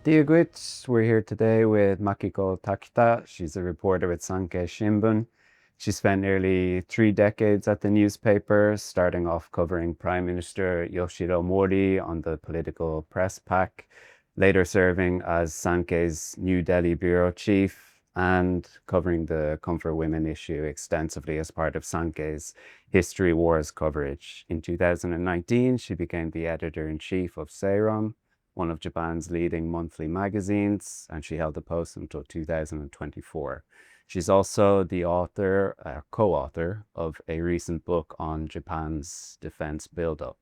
Dear we're here today with Makiko Takita. She's a reporter with Sankei Shimbun. She spent nearly 3 decades at the newspaper, starting off covering Prime Minister Yoshiro Mori on the political press pack, later serving as Sankei's New Delhi bureau chief and covering the Comfort Women issue extensively as part of Sankei's History Wars coverage. In 2019, she became the editor-in-chief of Seiron, one of Japan's leading monthly magazines, and she held the post until 2024. She's also the co-author of a recent book on Japan's defense buildup.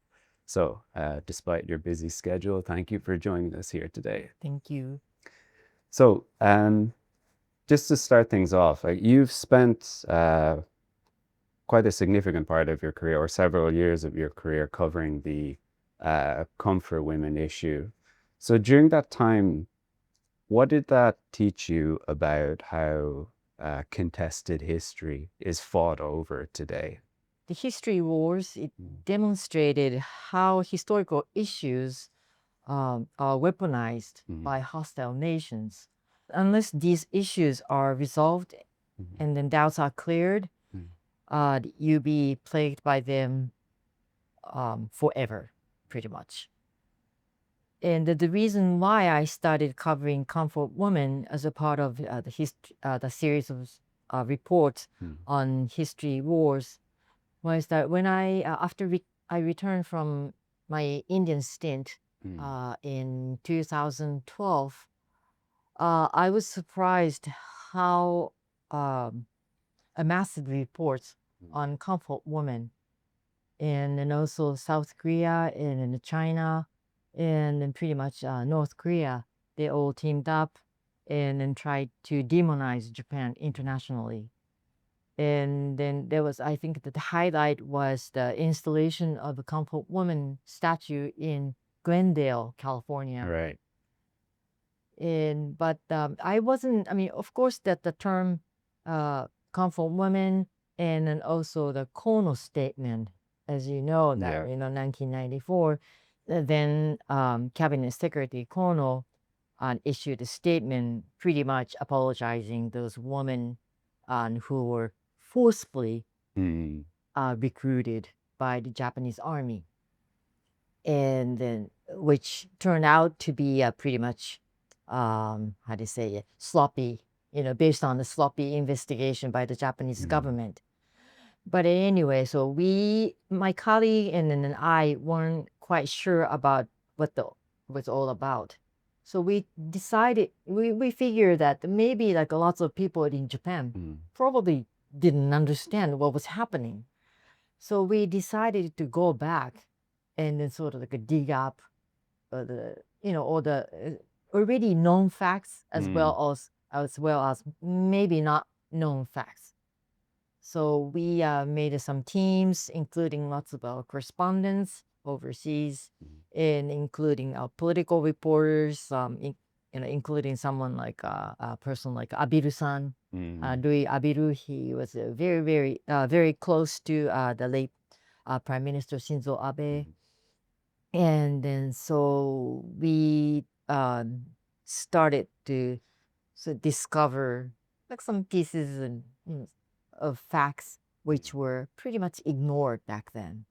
So, despite your busy schedule, thank you for joining us here today. Thank you. So, just to start things off, you've spent quite a significant part of your career, or several years of your career, covering the comfort women issue. So during that time, what did that teach you about how contested history is fought over today? The history wars, it demonstrated how historical issues are weaponized by hostile nations. Unless these issues are resolved and then doubts are cleared, you'll be plagued by them forever, pretty much. And the reason why I started covering comfort women as a part of the series of reports on history wars was that when I returned from my Indian stint in 2012, I was surprised how a massive reports on comfort women and also South Korea and China and then pretty much North Korea, they all teamed up and then tried to demonize Japan internationally. And then there was, I think that the highlight was the installation of the Comfort Woman statue in Glendale, California. Right. But I wasn't, I mean, of course, that the term Comfort Woman and then also the Kono statement, as you know, that, 1994, then Cabinet Secretary Kono issued a statement pretty much apologizing those women who were forcibly recruited by the Japanese army, and then which turned out to be pretty much how do you say it, sloppy, based on the sloppy investigation by the Japanese government. But anyway, so my colleague and then I weren't quite sure about what was all about. So we decided, we figured that maybe like lots of people in Japan probably didn't understand what was happening. So we decided to go back and then sort of like dig up all the already known facts as well as maybe not known facts. So we made some teams, including lots of correspondents overseas, and including political reporters, including someone like a person like Abiru-san, Rui Abiru. He was very close to the late Prime Minister Shinzo Abe. And then so we started to discover like some pieces and of facts which were pretty much ignored back then.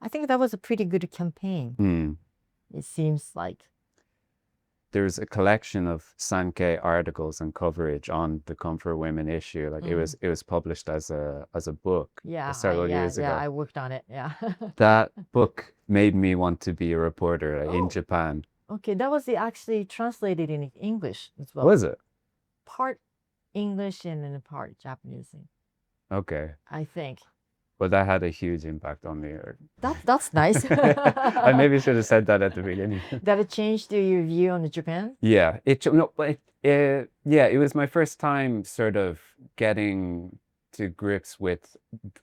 I think that was a pretty good campaign. It seems like. There's a collection of Sankei articles and coverage on the Comfort Women issue. Like it was published as a book several years ago. Yeah, I worked on it. Yeah. That book made me want to be a reporter in Japan. Okay, that was actually translated in English as well. Was it? Part English and then part Japanese. Okay. I think. Well, that had a huge impact on me. That's nice. I maybe should have said that at the beginning. That it changed your view on Japan? Yeah, it was my first time sort of getting to grips with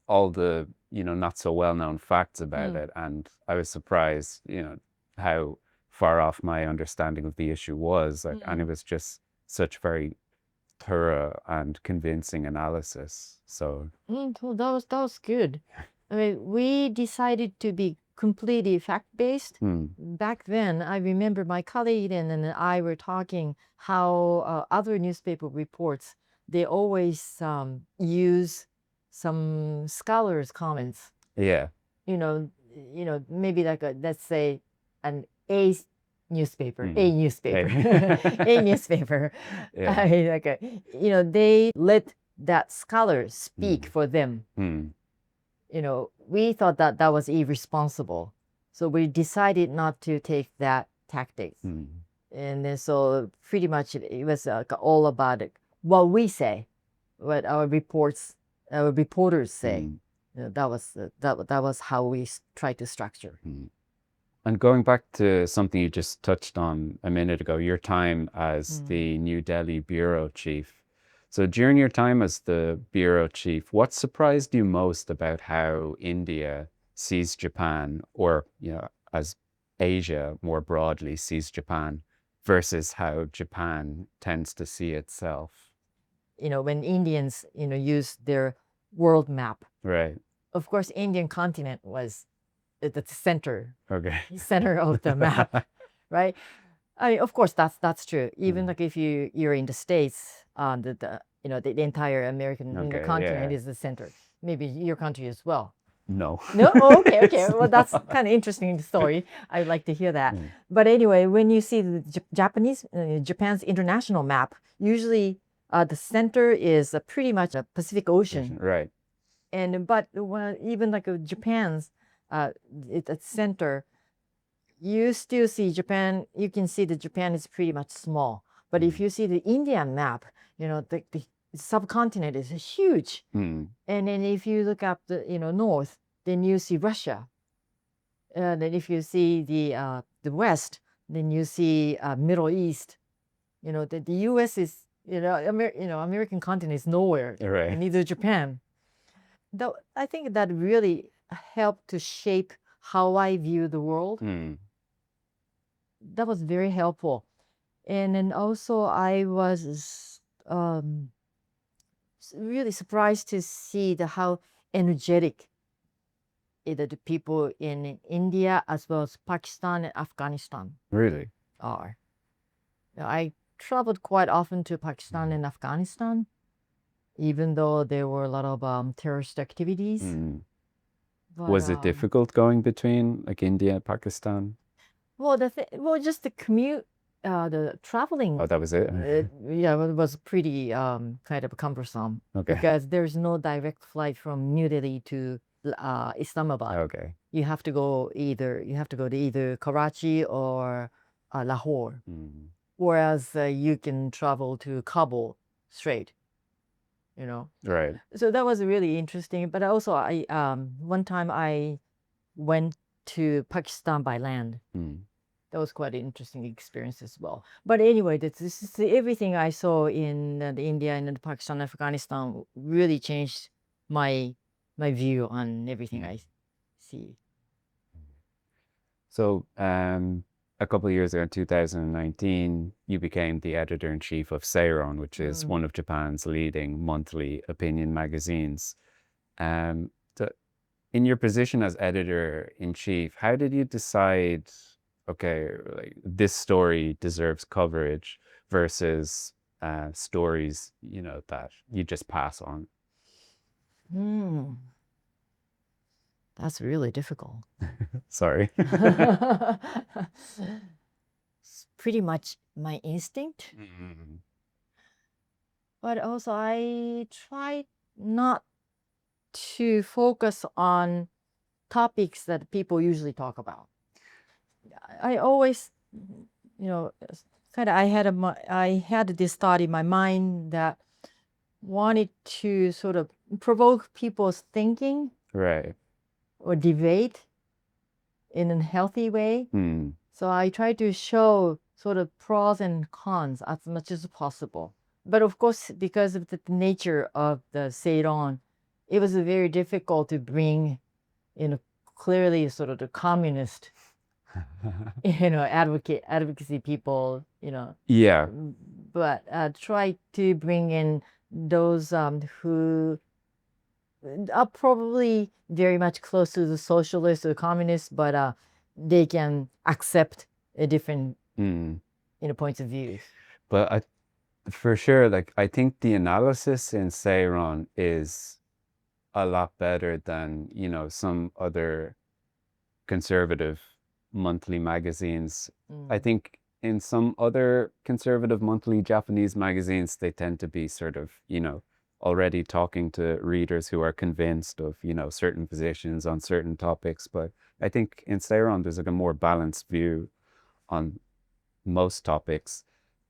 all the not so well known facts about it, and I was surprised how far off my understanding of the issue was, and it was just such very thorough and convincing analysis. So Well, that was good. I mean, we decided to be completely fact-based. Mm. Back then, I remember my colleague and I were talking how other newspaper reports, they always use some scholars' comments. Yeah. Maybe like let's say an A newspaper, Mm. a newspaper, Hey. a newspaper. Yeah. They let that scholar speak Mm. for them. Mm. We thought that that was irresponsible. So we decided not to take that tactic. Mm. And then so pretty much it was all about it. What we say, what our reporters say. Mm. That was how we tried to structure. Mm. And going back to something you just touched on a minute ago, your time as the New Delhi bureau chief. So during your time as the bureau chief, what surprised you most about how India sees Japan, or as Asia more broadly sees Japan, versus how Japan tends to see itself? When Indians, use their world map. Right. Of course, Indian continent was at the center Okay. of the map, right? I mean, of course, that's true. Even Mm. like if you're in the States, the entire American Okay. continent Yeah. is the center. Maybe your country as well. No. No? Oh, okay, okay. It's Well, that's not. kind of interesting story. I'd like to hear that. Mm. But anyway, when you see the Japan's international map, usually the center is pretty much a Pacific Ocean. Right. But even like Japan's at the center, you still see Japan. You can see that Japan is pretty much small. But if you see the Indian map, the subcontinent is huge. Mm. And then if you look up the north, then you see Russia. Then if you see the west, then you see Middle East. The U.S. is American continent is nowhere, Right. and neither Japan. Though I think that really helped to shape how I view the world. Mm. That was very helpful. And then also I was really surprised to see how energetic the people in India as well as Pakistan and Afghanistan Really? are. I traveled quite often to Pakistan and Afghanistan, even though there were a lot of terrorist activities. Mm. But, Was it difficult going between like India and Pakistan? well, just the commute, the traveling. Oh, that was it? It was pretty kind of cumbersome Okay. because there's no direct flight from New Delhi to Islamabad. Okay. You have to go to either Karachi or Lahore, Mm. whereas you can travel to Kabul straight. Right. So that was really interesting. But also, I one time I went to Pakistan by land. Mm. That was quite an interesting experience as well. But anyway, this is everything I saw in the India and Pakistan, Afghanistan really changed my view on everything I see. So, a couple of years ago, in 2019, you became the editor-in-chief of Seiron, which is one of Japan's leading monthly opinion magazines. So in your position as editor-in-chief, how did you decide, okay, like this story deserves coverage versus stories, that you just pass on? That's really difficult. Sorry. It's pretty much my instinct. Mm. But also I try not to focus on topics that people usually talk about. I always, kind of I had this thought in my mind that wanted to sort of provoke people's thinking Right. or debate in a healthy way. Mm. So I try to show sort of pros and cons as much as possible. But of course, because of the nature of the Seiron, it was very difficult to bring, clearly sort of the communist, advocacy people, Yeah. but try to bring in those who are probably very much close to the socialists or communists, but they can accept a different points of view. But for sure, like I think the analysis in Seiron is a lot better than, some other conservative monthly magazines. I think in some other conservative monthly Japanese magazines, they tend to be sort of, already talking to readers who are convinced of, certain positions on certain topics. But I think in Seiron, there's like a more balanced view on most topics.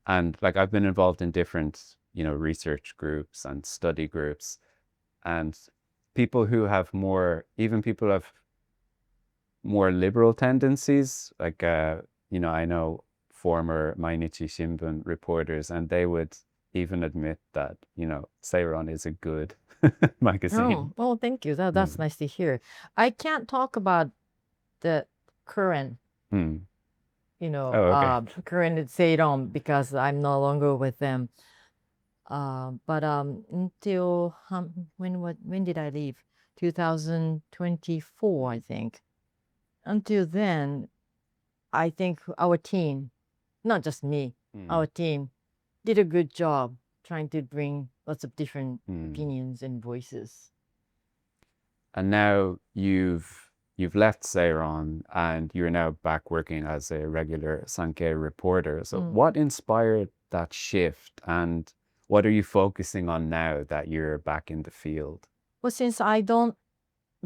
And like I've been involved in different, research groups and study groups, and people who have more, even people who have more liberal tendencies, like, I know former Mainichi Shimbun reporters, and they would even admit that, Seiron is a good magazine. Oh, well, thank you. That's nice to hear. I can't talk about the current, Oh, okay. current Seiron because I'm no longer with them. But until when did I leave? 2024, I think. Until then, I think our team, not just me, our team did a good job trying to bring lots of different opinions and voices. And now you've left Seiron and you're now back working as a regular Sankei reporter. So what inspired that shift, and what are you focusing on now that you're back in the field? Well, since I don't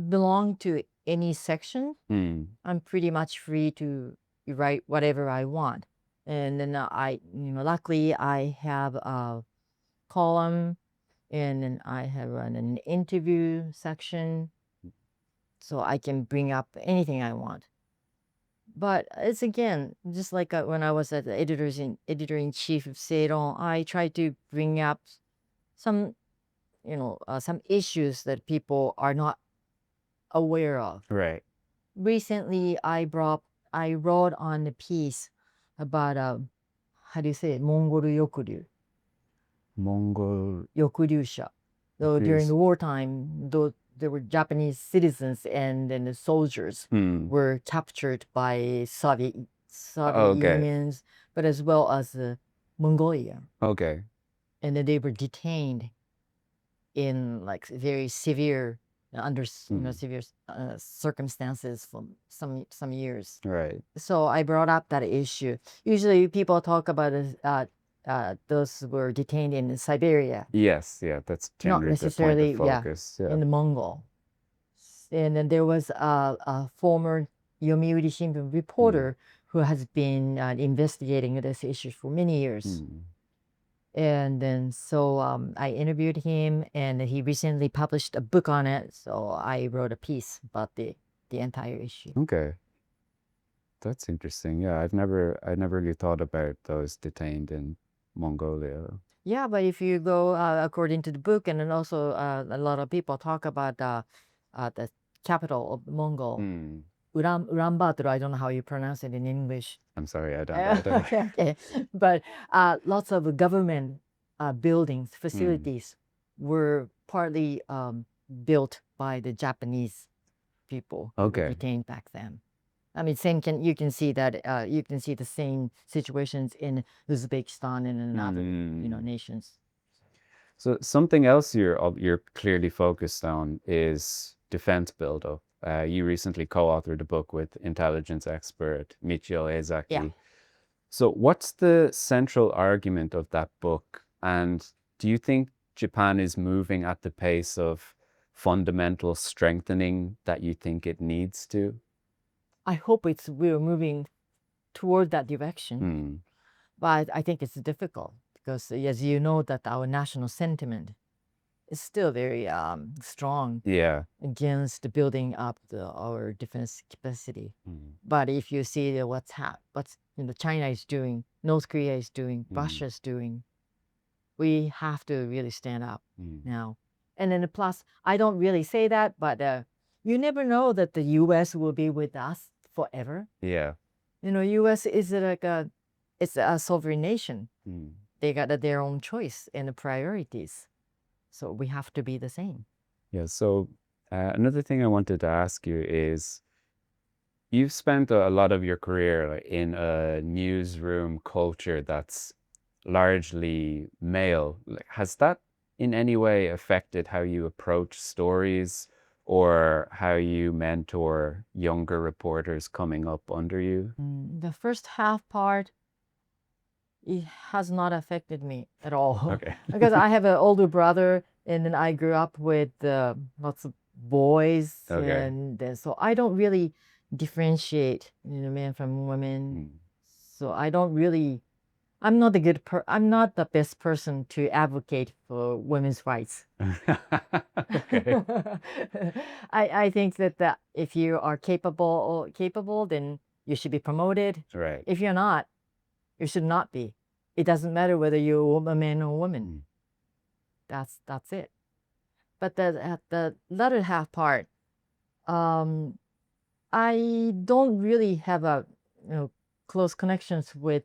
belong to any section, I'm pretty much free to write whatever I want. And then luckily I have a column, and then I have an interview section, so I can bring up anything I want. But it's again just like when I was at the editor in chief of Seiron, I try to bring up some some issues that people are not aware of. Right. Recently, I wrote on a piece about how do you say it, Mongol yokuryu, Mongol. yokuryusha. So during the wartime, there were Japanese citizens and then the soldiers were captured by Soviet Unions, but as well as Mongolia. Okay. And then they were detained in like very severe under severe circumstances for some years. Right. So I brought up that issue. Usually people talk about those who were detained in Siberia, Yes, yeah, that's not generally the point necessarily of focus. in the Mongol. And then there was a former Yomiuri Shimbun reporter who has been investigating this issue for many years. And then so I interviewed him, and he recently published a book on it. So I wrote a piece about the entire issue. Okay. That's interesting. Yeah, I never really thought about those detained in Mongolia. Yeah, but if you go according to the book, and then also a lot of people talk about the capital of Mongol, Ulaanbaatar. I don't know how you pronounce it in English. I'm sorry, I don't know. Okay. But lots of government buildings, facilities were partly built by the Japanese people who were detained back then. I mean, you can see that you can see the same situations in Uzbekistan and in other nations. So something else you're clearly focused on is defense buildup. You recently co-authored a book with intelligence expert Michio Ezaki. Yeah. So what's the central argument of that book? And do you think Japan is moving at the pace of fundamental strengthening that you think it needs to? I hope we're moving toward that direction. But I think it's difficult because, as you know, that our national sentiment is still very strong against building up our defense capacity. But if you see what's China is doing, North Korea is doing, Russia is doing, we have to really stand up now. And then plus, I don't really say that, but you never know that the U.S. will be with us forever. Yeah. U.S. is it's a sovereign nation. They got their own choice and priorities. So we have to be the same. Yeah. So another thing I wanted to ask you is you've spent a lot of your career like, in a newsroom culture that's largely male. Like, has that in any way affected how you approach stories or how you mentor younger reporters coming up under you? The first half part, it has not affected me at all Okay. because I have an older brother, and then I grew up with lots of boys, Okay. and then so I don't really differentiate, men from women. Mm. So I don't really. I'm not I'm not the best person to advocate for women's rights. Okay. I think that if you are capable, then you should be promoted. Right. If you're not, you should not be. It doesn't matter whether you're a man or a woman. Mm. That's it. But the latter half part, um, I don't really have close connections with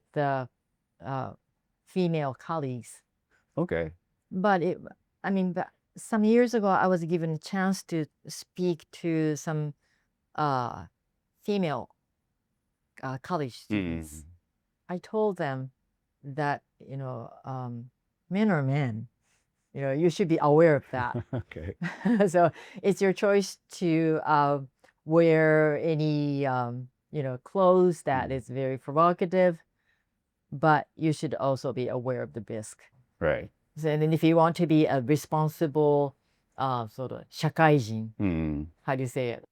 female colleagues. Okay. But some years ago, I was given a chance to speak to some uh, female college students. Mm. I told them that men are men. You should be aware of that. Okay. So it's your choice to wear any clothes that is very provocative, but you should also be aware of the risk. Right. So, and then if you want to be a responsible sort of 社会人, Mm. how do you say it?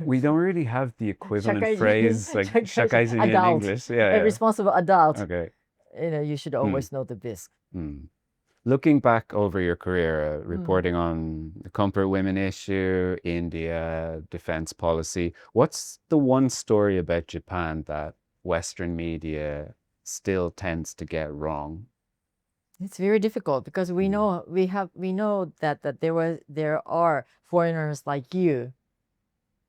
We don't really have the equivalent 社会人 phrase like 社会人 shakaizin in adult, English. Yeah, a yeah. responsible adult. Okay. You should always know the risk. Mm. Looking back over your career, reporting on the comfort women issue, India, defense policy, what's the one story about Japan that Western media still tends to get wrong? It's very difficult because we know that there are foreigners like you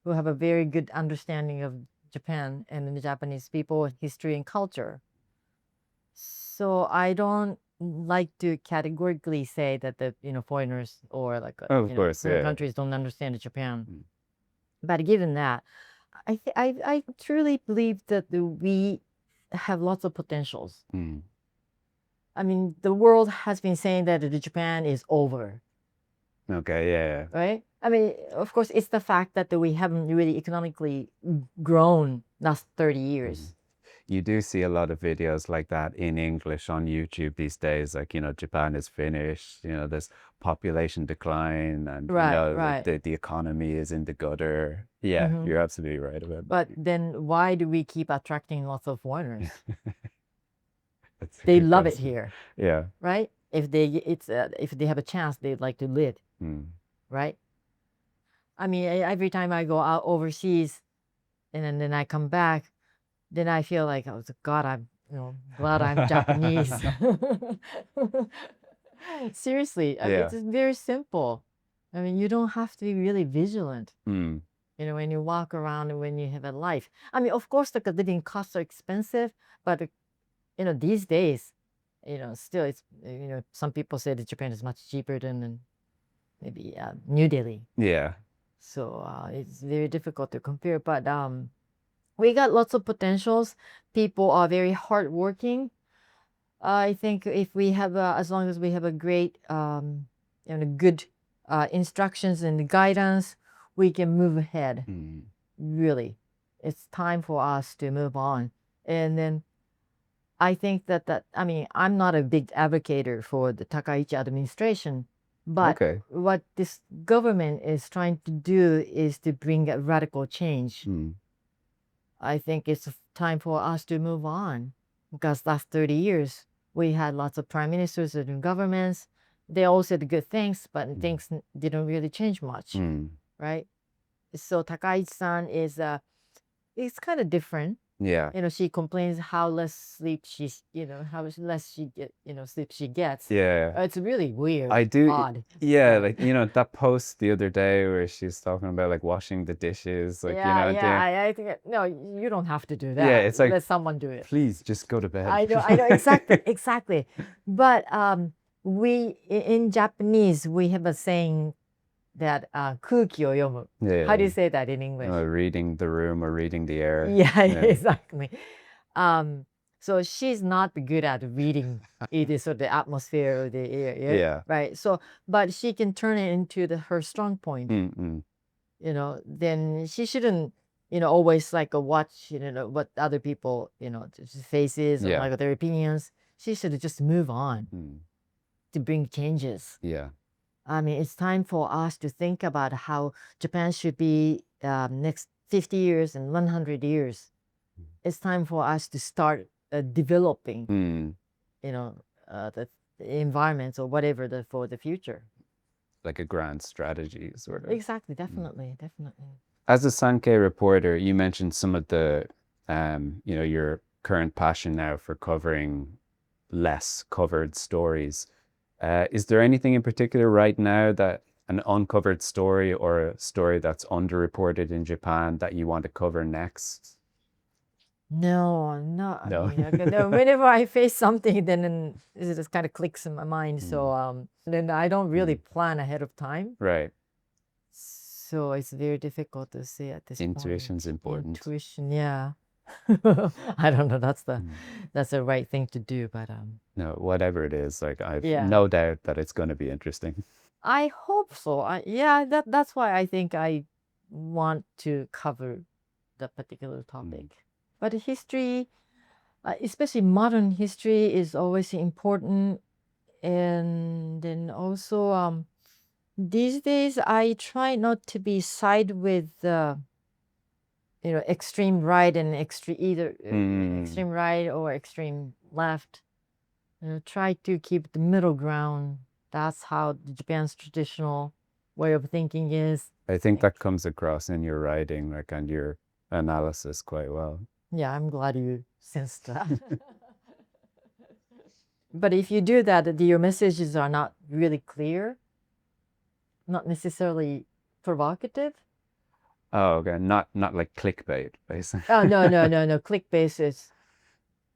who have a very good understanding of Japan and the Japanese people, history and culture. So I don't like to categorically say that the foreigners or like Oh, of course, certain yeah. countries don't understand Japan. But given that, I truly believe that we have lots of potentials. Mm. I mean, the world has been saying that Japan is over, Okay, yeah. right? I mean, of course, it's the fact that we haven't really economically grown last 30 years. You do see a lot of videos like that in English on YouTube these days, like, Japan is finished, there's population decline and, Right. the economy is in the gutter. Yeah, you're absolutely right about that. But then why do we keep attracting lots of foreigners? That's a They good love it question. here, Yeah. right? If they have a chance, they'd like to live, right? I mean, every time I go out overseas, and then I come back, then I feel like, oh God, I'm glad I'm Japanese. Seriously, I mean, Yeah. it's very simple. I mean, you don't have to be really vigilant. Mm. When you walk around and when you have a life. I mean, of course, the living costs are expensive, but these days, still it's some people say that Japan is much cheaper than maybe New Delhi. Yeah. So it's very difficult to compare. But we got lots of potentials. People are very hardworking. I think if we have, as long as we have a great, good instructions and guidance, we can move ahead. Really, it's time for us to move on. And then I think that I mean, I'm not a big advocate for the Takaichi administration, but Okay. what this government is trying to do is to bring a radical change. I think it's time for us to move on because last 30 years we had lots of prime ministers and governments. They all said good things, but things didn't really change much, right? So Takaichi-san is it's kind of different. Yeah. She complains how less sleep how less sleep she gets. Yeah. It's really weird. I do. Odd. Yeah, like, that post the other day where she's talking about like washing the dishes, like, Yeah. I think no, you don't have to do that. Yeah, it's like, let someone do it. please just go to bed. I know exactly. But we in Japanese we have a saying that 空気を読む. Yeah. How do you say that in English? Reading the room or reading the air. Yeah, exactly. So she's not good at reading either so the atmosphere or the air. Yeah. Right. So, but she can turn it into her strong point. Mm-mm. Then she shouldn't, always like watch, what other people, faces or like their opinions. She should just move on to bring changes. Yeah. I mean, it's time for us to think about how Japan should be next 50 years and 100 years. It's time for us to start developing, the environments or whatever for the future. Like a grand strategy, sort of. Exactly, definitely. As a Sankei reporter, you mentioned some of the, your current passion now for covering less covered stories. Is there anything in particular right now that an uncovered story or a story that's underreported in Japan that you want to cover next? No. No. No, whenever I face something, then it just kind of clicks in my mind. So then I don't really plan ahead of time. Right. So it's very difficult to say at this point. Intuition's important. Intuition, yeah. I don't know. That's the right thing to do, but no, whatever it is, like I've no doubt that it's going to be interesting. I hope so. That's why I think I want to cover the particular topic. But history, especially modern history, is always important. And then also, these days I try not to be side with extreme right and extreme right or extreme left. Try to keep the middle ground. That's how Japan's traditional way of thinking is. I think that comes across in your writing, like, and your analysis quite well. Yeah, I'm glad you sensed that. But if you do that, your messages are not really clear, not necessarily provocative. Oh, okay. Not like clickbait, basically. Oh, no. Clickbait is,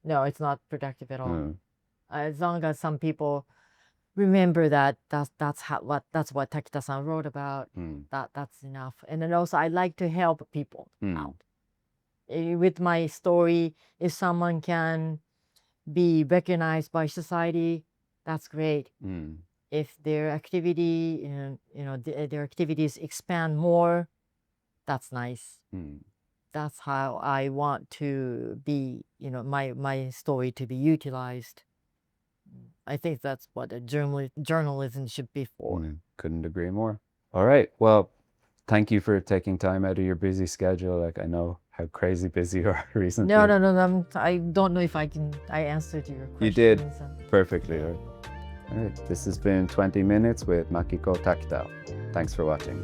no, it's not productive at all. As long as some people remember that that's what Takita-san wrote about, that's enough. And then also I like to help people out. With my story, if someone can be recognized by society, that's great. If their activity, their activities expand more, that's nice. That's how I want to be, my story to be utilized. I think that's what a journalism should be for. Couldn't agree more. All right. Well, thank you for taking time out of your busy schedule. Like, I know how crazy busy you are recently. No. I don't know if I answered your question. You did perfectly. All right. This has been 20 Minutes with Makiko Takita. Thanks for watching.